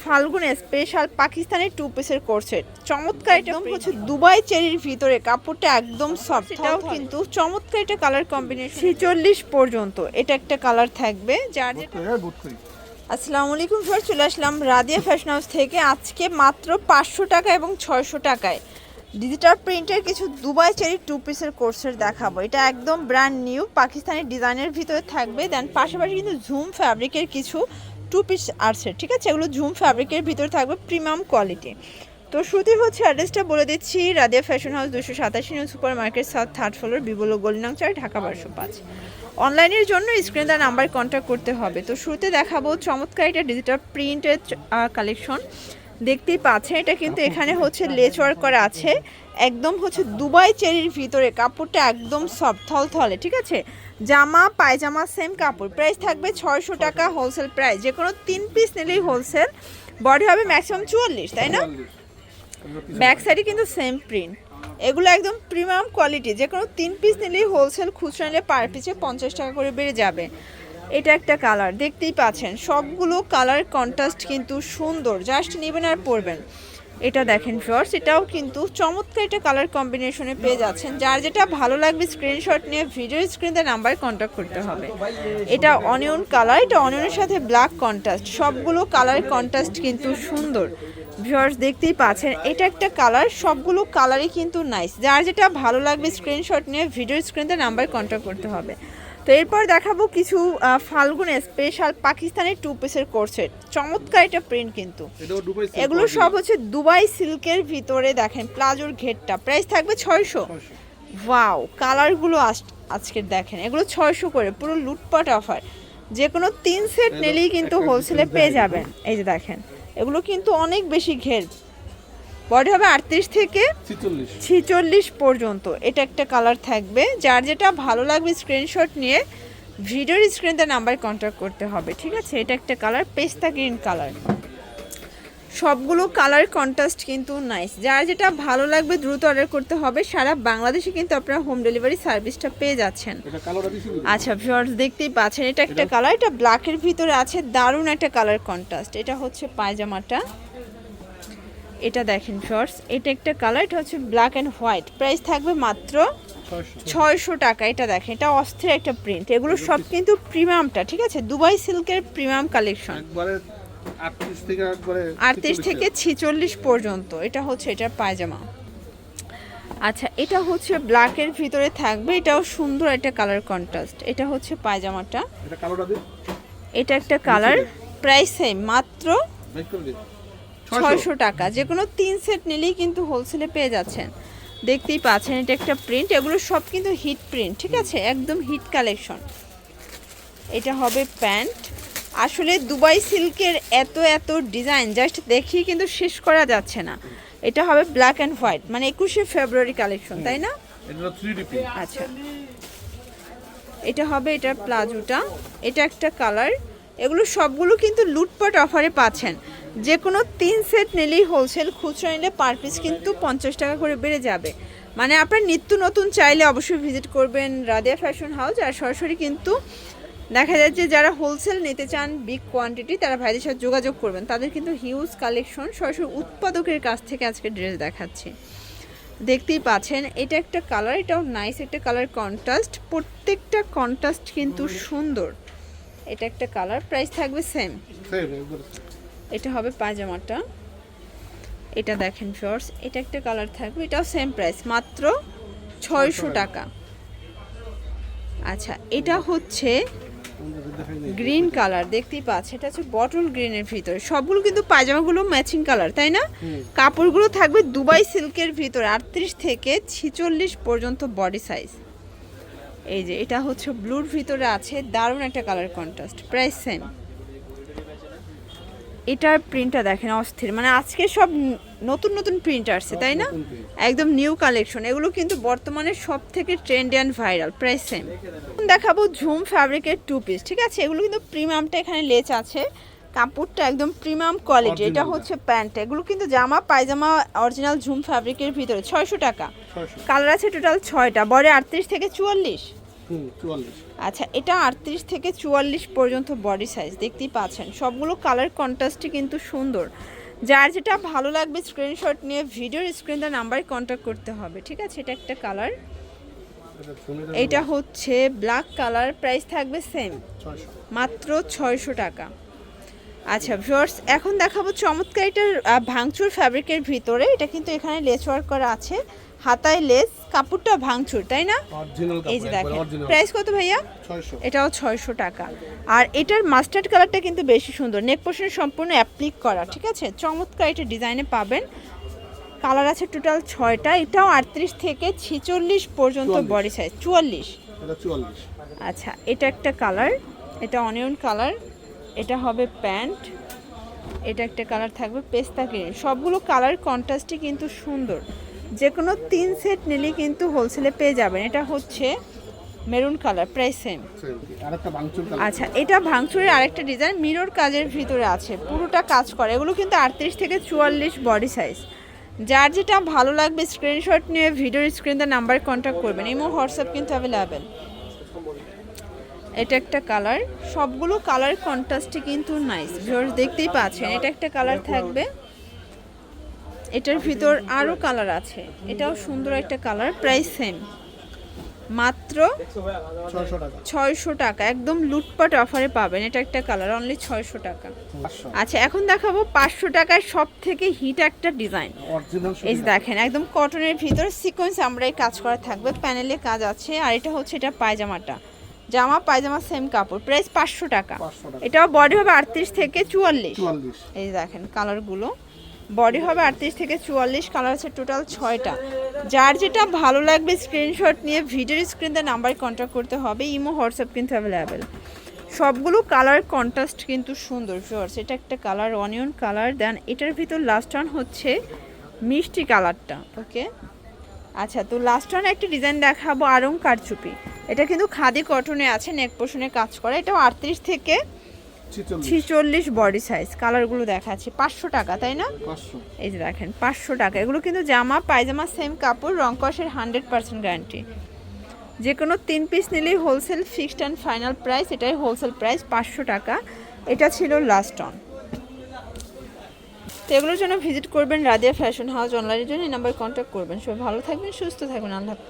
ফাল্গুনে special Pakistani two পিসের corset চমৎকার। এটা হচ্ছে দুবাই চেরির ভিতরে, কাপড়টা একদম সফট। এটাও কিন্তু চমৎকার একটা কালার কম্বিনেশন 46 পর্যন্ত এটা একটা কালার থাকবে। যার আসসালামু আলাইকুম স্যার, চলে আসলাম রাদিয়া ফ্যাশন হাউস থেকে। আজকে মাত্র 500 টাকা এবং 600 টাকায় ডিজিটাল প্রিন্টের কিছু দুবাই চেরি টু পিসের কোর্সের দেখাবো। এটা একদম ব্র্যান্ড নিউ পাকিস্তানি ডিজাইনের ভিতরে থাকবে। দেন পাশাপাশি কিন্তু ঝুম ফ্যাব্রিকের কিছু টু পিস আছে, ঠিক আছে? এগুলো ঝুম ফ্যাব্রিকের ভিতরে থাকবে, প্রিমিয়াম কোয়ালিটি। তো শুরুতে হচ্ছে অ্যাড্রেসটা বলে দিচ্ছি, Radia fashion house 287 new super market, south third floor, বিবল গলিনাং 4, ঢাকা 1205। অনলাইনের জন্য স্ক্রিনে দেওয়া নাম্বার কন্ট্যাক্ট করতে হবে। তো শুরুতে দেখাবো চমৎকার এটা ডিজিটাল প্রিন্টের কালেকশন। দেখতেই পাচ্ছেন এটা কিন্তু এখানে হচ্ছে লেচ ওয়ার্ক করা আছে, একদম হচ্ছে দুবাই চেরির ভিতরে, কাপড়টা একদম সফট থলথলে, ঠিক আছে? জামা পায়জামা সেম কাপড়, প্রাইস থাকবে 600 টাকা হোলসেল প্রাইস। যে কোনো 3 পিস নিলেই হোলসেল, বডি হবে ম্যাক্সিমাম 44, তাই না? ব্যাক সাইডে কিন্তু সেম প্রিন্ট, এগুলো একদম প্রিমিয়াম কোয়ালিটি। যে কোনো 3 পিস নিলেই হোলসেল, খুচরা নিলে পার পিসে 50 টাকা করে বেড়ে যাবে। এটা একটা কালার দেখতেই পাচ্ছেন, সবগুলো কালার কন্ট্রাস্ট কিন্তু সুন্দর, জাস্ট নেবেন আর পরবেন। এটা দেখেন ফ্রেন্ডস, এটাও কিন্তু চমৎকার একটা কালার কম্বিনেশনে পেয়ে যাচ্ছেন। যার যেটা ভালো লাগবে স্ক্রিনশট নিয়ে ভিডিও স্ক্রিনে নাম্বার কন্ট্যাক্ট করতে হবে। এটা অনিয়ন কালার, এটা অনিয়নের সাথে ব্ল্যাক কন্ট্রাস্ট, সবগুলো কালার কন্ট্রাস্ট কিন্তু সুন্দর। ভিউয়ার্স দেখতেই পাচ্ছেন, এটা একটা কালার, সবগুলো কালারই কিন্তু নাইস। যার যেটা ভালো লাগবে স্ক্রিনশট নিয়ে ভিডিও স্ক্রিনে নাম্বার কন্ট্যাক্ট করতে হবে। তো এরপর দেখাবো কিছু ফাল্গুনে স্পেশাল পাকিস্তানি টু পিসের কোর্সেট, চমৎকার এটা প্রিন্ট কিন্তু। এগুলো সব হচ্ছে দুবাই সিল্কের ভিতরে। দেখেন প্লাজোর ঘেরটা, প্রাইস থাকবে 600। ওয়াও, কালারগুলো আজকের দেখেন, এগুলো 600 করে, পুরো লুটপাট অফার। যে কোনো 3 সেট নিলেই কিন্তু হোলসেলে পেয়ে যাবেন। এই যে দেখেন, এগুলো কিন্তু অনেক বেশি ঘের, বডি হবে 38 থেকে 46 পর্যন্ত। এটা একটা কালার থাকবে, যার যেটা ভালো লাগবে স্ক্রিনশট নিয়ে ভিডিওর স্ক্রিনে নাম্বার কন্ট্যাক্ট করতে হবে, ঠিক আছে? এটা একটা কালার, পেস্তা গ্রিন কালার, সবগুলো কালার কন্ট্রাস্ট কিন্তু নাইস। যার যেটা ভালো লাগবে দ্রুত অর্ডার করতে হবে। সারা বাংলাদেশে কিন্তু আপনারা হোম ডেলিভারি সার্ভিসটা পেয়ে যাচ্ছেন। আচ্ছা ভিউয়ার্স দেখতেই পাচ্ছেন, এটা একটা কালার, এটা ব্ল্যাকের ভিতরে আছে, দারুণ একটা কালার কন্ট্রাস্ট। এটা হচ্ছে পায়জামাটা, এটা দেখেন শর্টস, এটা একটা কালার, এটা হচ্ছে ব্ল্যাক অ্যান্ড হোয়াইট, প্রাইস থাকবে মাত্র 600 টাকা। এটা দেখেন, এটা অস্থির একটা প্রিন্ট, এগুলো সব কিন্তু প্রিমিয়ামটা, ঠিক আছে? দুবাই সিল্কের প্রিমিয়াম কালেকশন, 38 থেকে 46 পর্যন্ত। এটা হচ্ছে এটার পায়জামা। আচ্ছা, এটা হচ্ছে ব্ল্যাকের ভিতরে থাকবে, এটাও সুন্দর একটা কালার কন্ট্রাস্ট। এটা হচ্ছে পায়জামাটা, এটা একটা কালার, প্রাইস সেম মাত্র 600 টাকা। যে কোনো 3 সেট নিলেই কিন্তু হোলসেলে পেয়ে যাচ্ছেন। দেখতেই পাচ্ছেন এটা একটা প্রিন্ট, এগুলো সব কিন্তু হিট প্রিন্ট, ঠিক আছে? একদম হিট কালেকশন। এটা হবে প্যান্ট। আসলে দুবাই সিল্কের এত এত ডিজাইন জাস্ট দেখি কিন্তু শেষ করা যাচ্ছে না। এটা হবে ব্ল্যাক অ্যান্ড হোয়াইট, মানে 21শে ফেব্রুয়ারি কালেকশন, তাই না? আচ্ছা, এটা হবে এটার প্লাজোটা, এটা একটা কালার। এগুলো সবগুলো কিন্তু লুটপাট অফারে পাচ্ছেন। যে কোনো 3 সেট নিলেই হোলসেল, খুচরা নিলে পার পিস কিন্তু 50 টাকা করে বেড়ে যাবে। মানে আপনার নিত্য নতুন চাইলে অবশ্যই ভিজিট করবেন রাদিয়া ফ্যাশন হাউস। আর সরাসরি কিন্তু দেখা যাচ্ছে যারা হোলসেল নিতে চান বিগ কোয়ান্টিটি, তারা ভাইদের সাথে যোগাযোগ করবেন। তাদের কিন্তু হিউজ কালেকশন, সরাসরি উৎপাদকের কাছ থেকে আজকে ড্রেস দেখাচ্ছি। দেখতেই পাচ্ছেন এটা একটা কালার, এটাও নাইস একটা কালার কন্ট্রাস্ট, প্রত্যেকটা কন্ট্রাস্ট কিন্তু সুন্দর। এটা একটা কালার, প্রাইস থাকবে সেম। এটা হবে পায়জামাটা, এটা দেখেন শর্টস, এটা একটা কালার থাকবে, এটাও সেম প্রাইস মাত্র 600 টাকা। আচ্ছা, এটা হচ্ছে গ্রিন কালার, দেখতেই পাচ্ছেন, এটা হচ্ছে বটল গ্রিনের ভিতরে। সবগুলো কিন্তু পায়জামাগুলো ম্যাচিং কালার, তাই না? কাপড়গুলো থাকবে দুবাই সিল্কের ভিতরে, 38 থেকে 46 পর্যন্ত বডি সাইজ। এই যে এটা হচ্ছে ব্লুর ভিতরে আছে, দারুণ একটা কালার কন্ট্রাস্ট, প্রাইস সেম। এটার প্রিন্টটা দেখেন অস্থির, মানে আজকে সব নতুন নতুন প্রিন্ট আসছে, তাই না? একদম নিউ কালেকশন, এগুলো কিন্তু বর্তমানে সব থেকে trendy and viral, price same. দেখাবো ঝুম ফ্যাব্রিকের টু পিস, ঠিক আছে? এগুলো কিন্তু প্রিমিয়ামটা, এখানে লেচ আছে, কাপড়টা একদম প্রিমিয়াম কোয়ালিটি। এটা হচ্ছে প্যান্ট, এগুলো কিন্তু জামা পায়জামা অরিজিনাল ঝুম ফ্যাব্রিকের ভিতরে, 600 টাকা। কালার আছে টোটাল 6টা, বডি 38 থেকে 44। 44। আচ্ছা, এটা 38 থেকে 44 পর্যন্ত বডি সাইজ, দেখতেই পাচ্ছেন সবগুলো কালার কন্ট্রাস্টই কিন্তু সুন্দর। যার যেটা ভালো লাগবে স্ক্রিনশট নিয়ে ভিডিওর স্ক্রিন দেওয়া নাম্বারে কন্ট্যাক্ট করতে হবে, ঠিক আছে। এটা একটা কালার, এটা হচ্ছে ব্ল্যাক কালার, প্রাইস থাকবে সেম, 600 মাত্র 600 টাকা। আচ্ছা ভিউয়ার্স, এখন দেখাবো চমৎকার এটার ভাঙচুর ফ্যাব্রিকের ভিতরে। এটা কিন্তু এখানে লেস ওয়ার্ক করা আছে, হাতায় লেস, কাপড়টা ভাঙচুর, তাই না? অরিজিনাল এই যে কাপড়, দেখেন, অরিজিনাল। প্রাইস কত ভাইয়া? 600। এটাও 600 টাকা। আর এটার মাস্টার্ড কালারটা কিন্তু বেশি সুন্দর, নেক পোর্শনে সম্পূর্ণ অ্যাপ্লিক করা, ঠিক আছে। চমৎকার এটা ডিজাইনে পাবেন, কালার আছে টোটাল 6টা। এটাও 38 থেকে 46 পর্যন্ত 44 বডি সাইজ, 44। এটা 44। আচ্ছা, এটা একটা কালার, এটা অনিয়ন কালার, এটা হবে প্যান্ট, এটা একটা কালার থাকবে পেস্তা গ্রিন। সবগুলো কালার কন্ট্রাস্টই কিন্তু সুন্দর, যে কোনো 3 সেট নিলেই কিন্তু হোলসেলে পেয়ে যাবেন। এটা হচ্ছে মেরুন কালার, প্রাইস সেম। আরেকটা ভাঙচুর কালার। আচ্ছা, এটা ভাঙচুরের আরেকটা ডিজাইন, মিরর কাজের ভিতরে আছে, পুরোটা কাজ করে। এগুলো কিন্তু 38 থেকে 44 বডি সাইজ। যার যেটা ভালো লাগবে স্ক্রিনশট নিয়ে ভিডিওর স্ক্রিনে নাম্বারে কন্ট্যাক্ট করবেন, ইমো হোয়াটসঅ্যাপ কিন্তু অ্যাভেলেবেল। এটা একটা কালার, সবগুলো কালার কন্ট্রাস্টই কিন্তু নাইস ভিউয়ার্স, দেখতেই পাচ্ছেন। এটা একটা কালার থাকবে, এটার ভিতর আরও কালার আছে, এটাও সুন্দর একটা কালার, প্রাইস সেম, মাত্র 600 টাকা। 600 টাকা, একদম লুটপাট অফারে পাবেন। এটা একটা কালার, অনলি 600 টাকা। 500। আচ্ছা, এখন দেখাবো 500 টাকায় সব থেকে হিট একটা ডিজাইন। অরিজিনাল এই যে দেখেন, একদম কটনের ভিতর সিকোয়েন্স আমরাই কাজ করা থাকবে, প্যানেলে কাজ আছে। আর এটা হচ্ছে এটা পায়জামাটা, জামা পায়জামা সেম কাপড়, প্রাইস 500 টাকা। 500 টাকা। এটাও বডি হবে 38 থেকে 44। 44। এই যে দেখেন কালারগুলো, বডি হবে 38 থেকে 44, কালার আছে টোটাল 6টা। যার যেটা ভালো লাগবে স্ক্রিনশট নিয়ে ভিডিওর স্ক্রিনে নাম্বারে কন্ট্যাক্ট করতে হবে, ইমো হোয়াটসঅ্যাপ কিন্তু অ্যাভেলেবেল। সবগুলো কালার কন্ট্রাস্ট কিন্তু সুন্দর ভিউয়ার্স। এটা একটা কালার অনিয়ন কালার, দেন এটার ভিতর লাস্ট ওয়ান হচ্ছে মিষ্টি কালারটা, ওকে। আচ্ছা, তো লাস্ট ওয়ান একটা ডিজাইন দেখাবো আরং কারচুপি। এটা কিন্তু খাদি কটনে আছে, নেক পোর্শনে কাজ করা। এটাও 38 থেকে 46 বডি সাইজ। কালারগুলো দেখাচ্ছি, 500 টাকা, তাই না? 500। এই যে দেখেন 500 টাকা। এগুলো কিন্তু জামা পায়জামা সেম কাপড়, রং কষের 100% গ্যারান্টি। যে কোনো 3 পিস নিলেই wholesale fixed and final price, এটাই হোলসেল প্রাইস 500 টাকা। এটা ছিল লাস্ট অন। তো এগুলোর জন্য ভিজিট করবেন রাদিয়া ফ্যাশন হাউস, অনলাইনের জন্য এই নাম্বার কন্ট্যাক্ট করবেন। সবাই ভালো থাকবেন, সুস্থ থাকবেন, আল্লাহ হাফেজ।